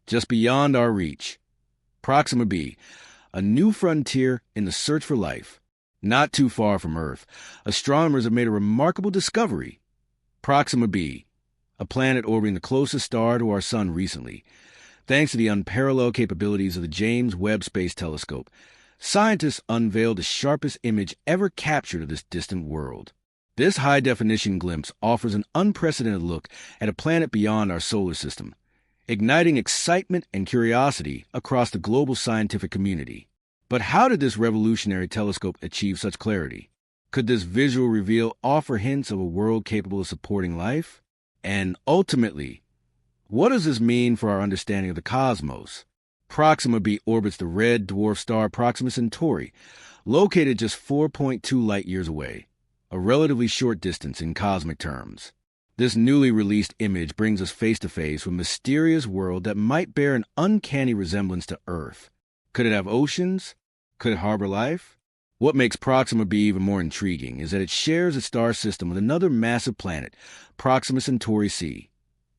just beyond our reach. Proxima B, a new frontier in the search for life. Not too far from Earth, astronomers have made a remarkable discovery. Proxima B, a planet orbiting the closest star to our Sun recently. Thanks to the unparalleled capabilities of the James Webb Space Telescope, scientists unveiled the sharpest image ever captured of this distant world. This high-definition glimpse offers an unprecedented look at a planet beyond our solar system, igniting excitement and curiosity across the global scientific community. But how did this revolutionary telescope achieve such clarity? Could this visual reveal offer hints of a world capable of supporting life? And ultimately, what does this mean for our understanding of the cosmos? Proxima B orbits the red dwarf star Proxima Centauri, located just 4.2 light-years away, a relatively short distance in cosmic terms. This newly released image brings us face-to-face with a mysterious world that might bear an uncanny resemblance to Earth. Could it have oceans? Could it harbor life? What makes Proxima B even more intriguing is that it shares a star system with another massive planet, Proxima Centauri C.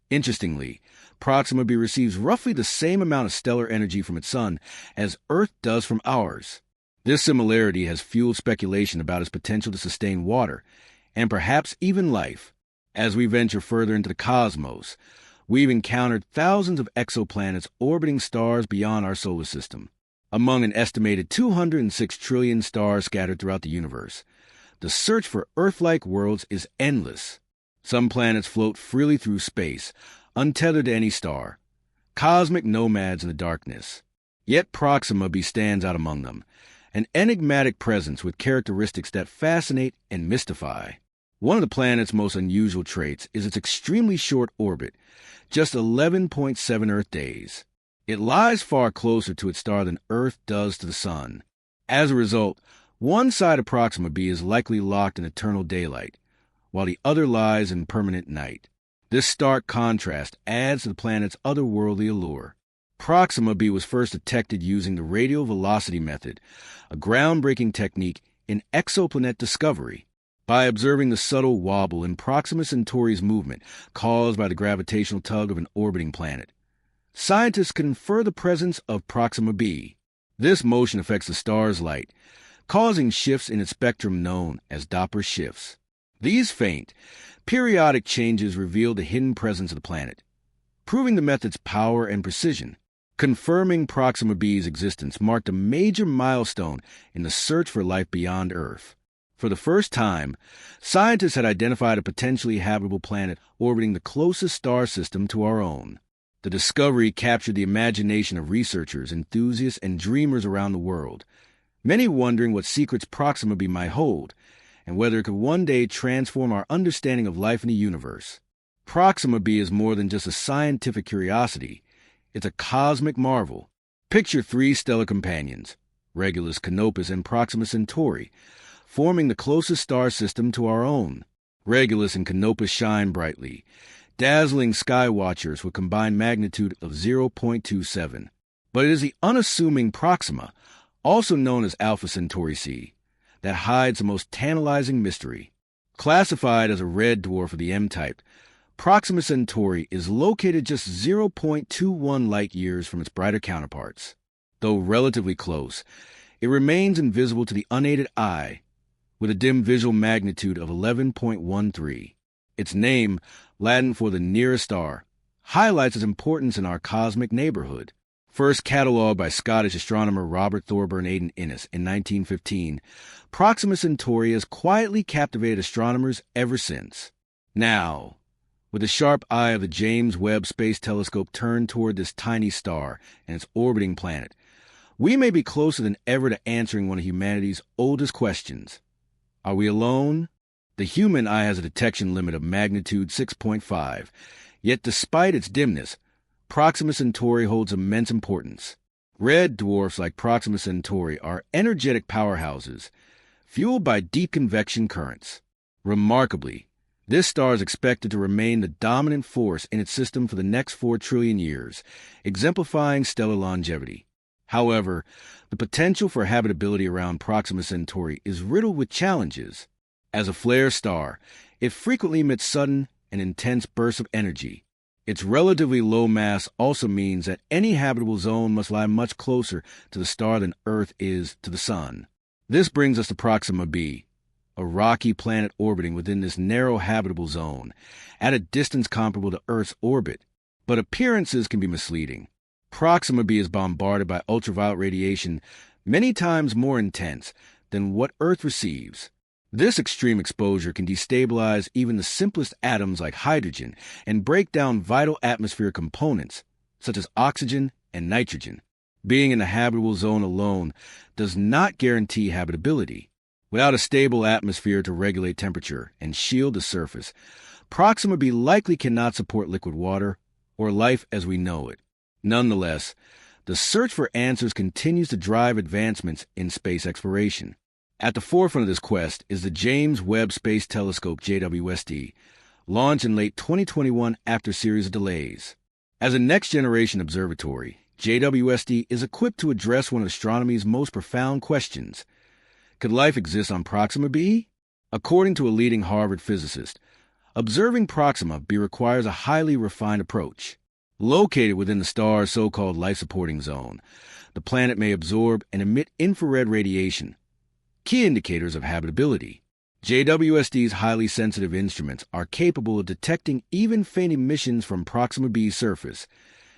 Interestingly, Proxima B receives roughly the same amount of stellar energy from its sun as Earth does from ours. This similarity has fueled speculation about its potential to sustain water, and perhaps even life. As we venture further into the cosmos, we've encountered thousands of exoplanets orbiting stars beyond our solar system. Among an estimated 206 trillion stars scattered throughout the universe, the search for Earth-like worlds is endless. Some planets float freely through space, untethered to any star, cosmic nomads in the darkness. Yet Proxima B stands out among them, an enigmatic presence with characteristics that fascinate and mystify. One of the planet's most unusual traits is its extremely short orbit, just 11.7 Earth days. It lies far closer to its star than Earth does to the Sun. As a result, one side of Proxima B is likely locked in eternal daylight, while the other lies in permanent night. This stark contrast adds to the planet's otherworldly allure. Proxima B was first detected using the radial velocity method, a groundbreaking technique in exoplanet discovery. By observing the subtle wobble in Proxima Centauri's movement caused by the gravitational tug of an orbiting planet, scientists can infer the presence of Proxima B. This motion affects the star's light, causing shifts in its spectrum known as Doppler shifts. These faint, periodic changes reveal the hidden presence of the planet, proving the method's power and precision. Confirming Proxima B's existence marked a major milestone in the search for life beyond Earth. For the first time, scientists had identified a potentially habitable planet orbiting the closest star system to our own. The discovery captured the imagination of researchers, enthusiasts, and dreamers around the world, many wondering what secrets Proxima B might hold, and whether it could one day transform our understanding of life in the universe. Proxima B is more than just a scientific curiosity. It's a cosmic marvel. Picture three stellar companions, Regulus, Canopus, and Proxima Centauri, forming the closest star system to our own. Regulus and Canopus shine brightly, dazzling sky watchers with combined magnitude of 0.27. But it is the unassuming Proxima, also known as Alpha Centauri C, that hides the most tantalizing mystery. Classified as a red dwarf of the M-type, Proxima Centauri is located just 0.21 light-years from its brighter counterparts. Though relatively close, it remains invisible to the unaided eye, with a dim visual magnitude of 11.13. Its name, Latin for the nearest star, highlights its importance in our cosmic neighborhood. First catalogued by Scottish astronomer Robert Thorburn Aidan Innes in 1915, Proxima Centauri has quietly captivated astronomers ever since. Now, with the sharp eye of the James Webb Space Telescope turned toward this tiny star and its orbiting planet, we may be closer than ever to answering one of humanity's oldest questions. Are we alone? The human eye has a detection limit of magnitude 6.5, yet despite its dimness, Proxima Centauri holds immense importance. Red dwarfs like Proxima Centauri are energetic powerhouses, fueled by deep convection currents. Remarkably, this star is expected to remain the dominant force in its system for the next 4 trillion years, exemplifying stellar longevity. However, the potential for habitability around Proxima Centauri is riddled with challenges. As a flare star, it frequently emits sudden and intense bursts of energy. Its relatively low mass also means that any habitable zone must lie much closer to the star than Earth is to the Sun. This brings us to Proxima B, a rocky planet orbiting within this narrow habitable zone, at a distance comparable to Earth's orbit. But appearances can be misleading. Proxima B is bombarded by ultraviolet radiation many times more intense than what Earth receives. This extreme exposure can destabilize even the simplest atoms like hydrogen and break down vital atmospheric components, such as oxygen and nitrogen. Being in the habitable zone alone does not guarantee habitability. Without a stable atmosphere to regulate temperature and shield the surface, Proxima B likely cannot support liquid water or life as we know it. Nonetheless, the search for answers continues to drive advancements in space exploration. At the forefront of this quest is the James Webb Space Telescope JWST, launched in late 2021 after a series of delays. As a next-generation observatory, JWST is equipped to address one of astronomy's most profound questions. Could life exist on Proxima B? According to a leading Harvard physicist, observing Proxima B requires a highly refined approach. Located within the star's so-called life-supporting zone, the planet may absorb and emit infrared radiation, key indicators of habitability. JWST's highly sensitive instruments are capable of detecting even faint emissions from Proxima B's surface,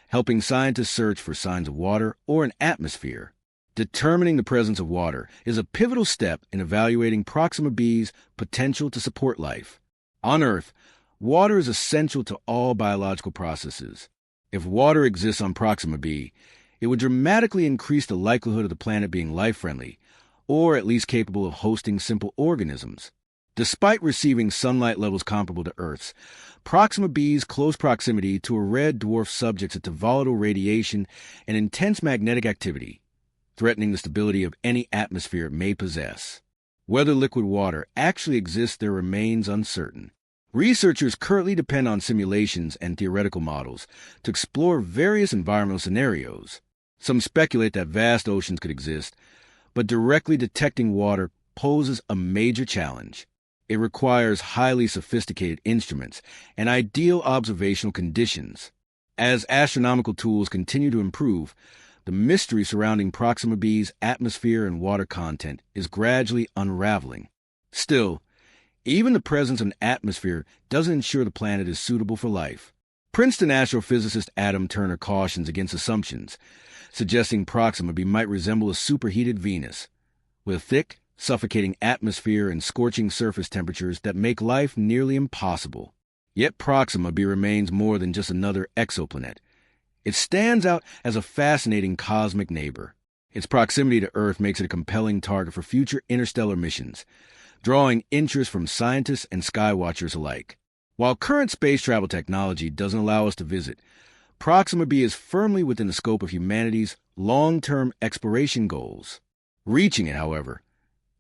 helping scientists search for signs of water or an atmosphere. Determining the presence of water is a pivotal step in evaluating Proxima B's potential to support life. On Earth, water is essential to all biological processes. If water exists on Proxima B, it would dramatically increase the likelihood of the planet being life-friendly, or at least capable of hosting simple organisms. Despite receiving sunlight levels comparable to Earth's, Proxima B's close proximity to a red dwarf subjects it to volatile radiation and intense magnetic activity, threatening the stability of any atmosphere it may possess. Whether liquid water actually exists there remains uncertain. Researchers currently depend on simulations and theoretical models to explore various environmental scenarios. Some speculate that vast oceans could exist, but directly detecting water poses a major challenge. It requires highly sophisticated instruments and ideal observational conditions. As astronomical tools continue to improve, the mystery surrounding Proxima B's atmosphere and water content is gradually unraveling. Still, even the presence of an atmosphere doesn't ensure the planet is suitable for life. Princeton astrophysicist Adam Turner cautions against assumptions, suggesting Proxima B might resemble a superheated Venus, with a thick, suffocating atmosphere and scorching surface temperatures that make life nearly impossible. Yet Proxima B remains more than just another exoplanet. It stands out as a fascinating cosmic neighbor. Its proximity to Earth makes it a compelling target for future interstellar missions, drawing interest from scientists and skywatchers alike. While current space travel technology doesn't allow us to visit, Proxima B is firmly within the scope of humanity's long-term exploration goals. Reaching it, however,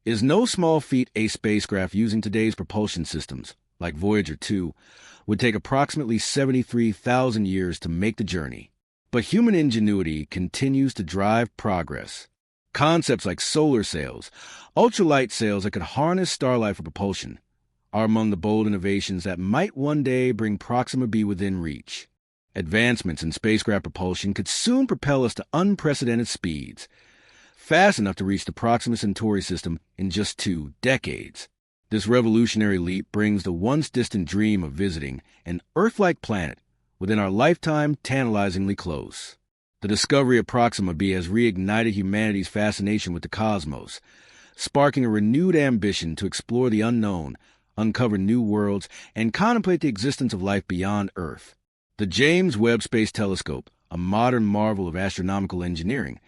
is no small feat. A spacecraft using today's propulsion systems, like Voyager 2, would take approximately 73,000 years to make the journey. But human ingenuity continues to drive progress. Concepts like solar sails, ultralight sails that could harness starlight for propulsion, are among the bold innovations that might one day bring Proxima B within reach. Advancements in spacecraft propulsion could soon propel us to unprecedented speeds, fast enough to reach the Proxima Centauri system in just 2 decades. This revolutionary leap brings the once-distant dream of visiting an Earth-like planet within our lifetime tantalizingly close. The discovery of Proxima B has reignited humanity's fascination with the cosmos, sparking a renewed ambition to explore the unknown, uncover new worlds, and contemplate the existence of life beyond Earth. The James Webb Space Telescope, a modern marvel of astronomical engineering,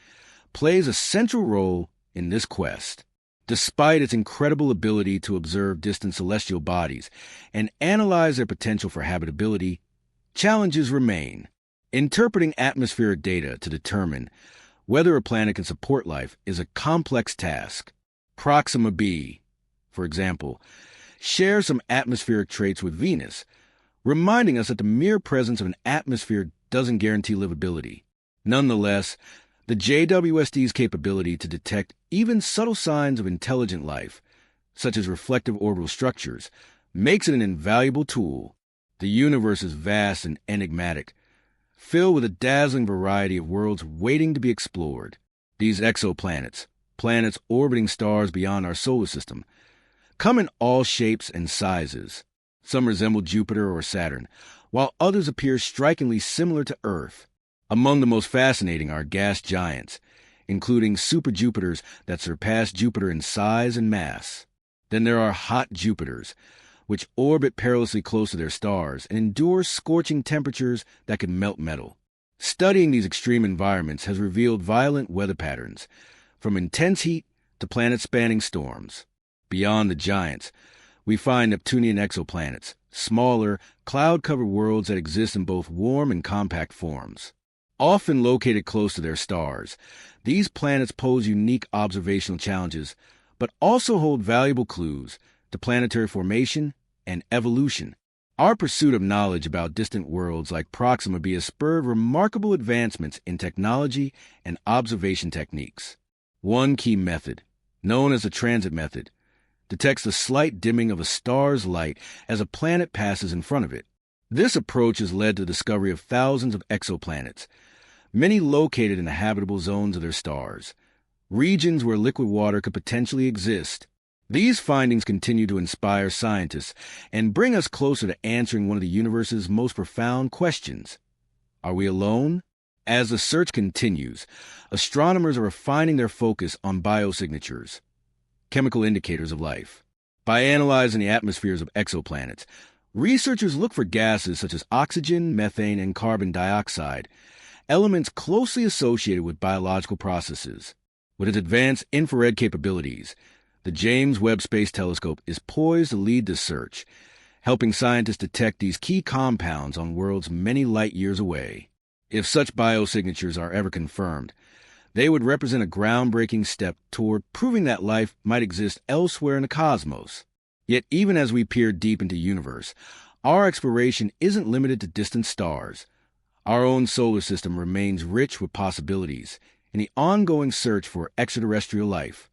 plays a central role in this quest. Despite its incredible ability to observe distant celestial bodies and analyze their potential for habitability, challenges remain. Interpreting atmospheric data to determine whether a planet can support life is a complex task. Proxima B, for example, shares some atmospheric traits with Venus, reminding us that the mere presence of an atmosphere doesn't guarantee livability. Nonetheless, the JWST's capability to detect even subtle signs of intelligent life, such as reflective orbital structures, makes it an invaluable tool. The universe is vast and enigmatic, filled with a dazzling variety of worlds waiting to be explored. These exoplanets, planets orbiting stars beyond our solar system, come in all shapes and sizes. Some resemble Jupiter or Saturn, while others appear strikingly similar to Earth. Among the most fascinating are gas giants, including super-Jupiters that surpass Jupiter in size and mass. Then there are hot Jupiters, which orbit perilously close to their stars and endure scorching temperatures that can melt metal. Studying these extreme environments has revealed violent weather patterns, from intense heat to planet-spanning storms. Beyond the giants, we find Neptunian exoplanets, smaller, cloud-covered worlds that exist in both warm and compact forms. Often located close to their stars, these planets pose unique observational challenges, but also hold valuable clues to planetary formation and evolution. Our pursuit of knowledge about distant worlds like Proxima B has spurred remarkable advancements in technology and observation techniques. One key method, known as the transit method, detects the slight dimming of a star's light as a planet passes in front of it. This approach has led to the discovery of thousands of exoplanets, many located in the habitable zones of their stars, regions where liquid water could potentially exist. These findings continue to inspire scientists and bring us closer to answering one of the universe's most profound questions. Are we alone? As the search continues, astronomers are refining their focus on biosignatures, chemical indicators of life. By analyzing the atmospheres of exoplanets, researchers look for gases such as oxygen, methane, and carbon dioxide, elements closely associated with biological processes. With its advanced infrared capabilities, the James Webb Space Telescope is poised to lead the search, helping scientists detect these key compounds on worlds many light years away. If such biosignatures are ever confirmed, they would represent a groundbreaking step toward proving that life might exist elsewhere in the cosmos. Yet even as we peer deep into the universe, our exploration isn't limited to distant stars. Our own solar system remains rich with possibilities in the ongoing search for extraterrestrial life.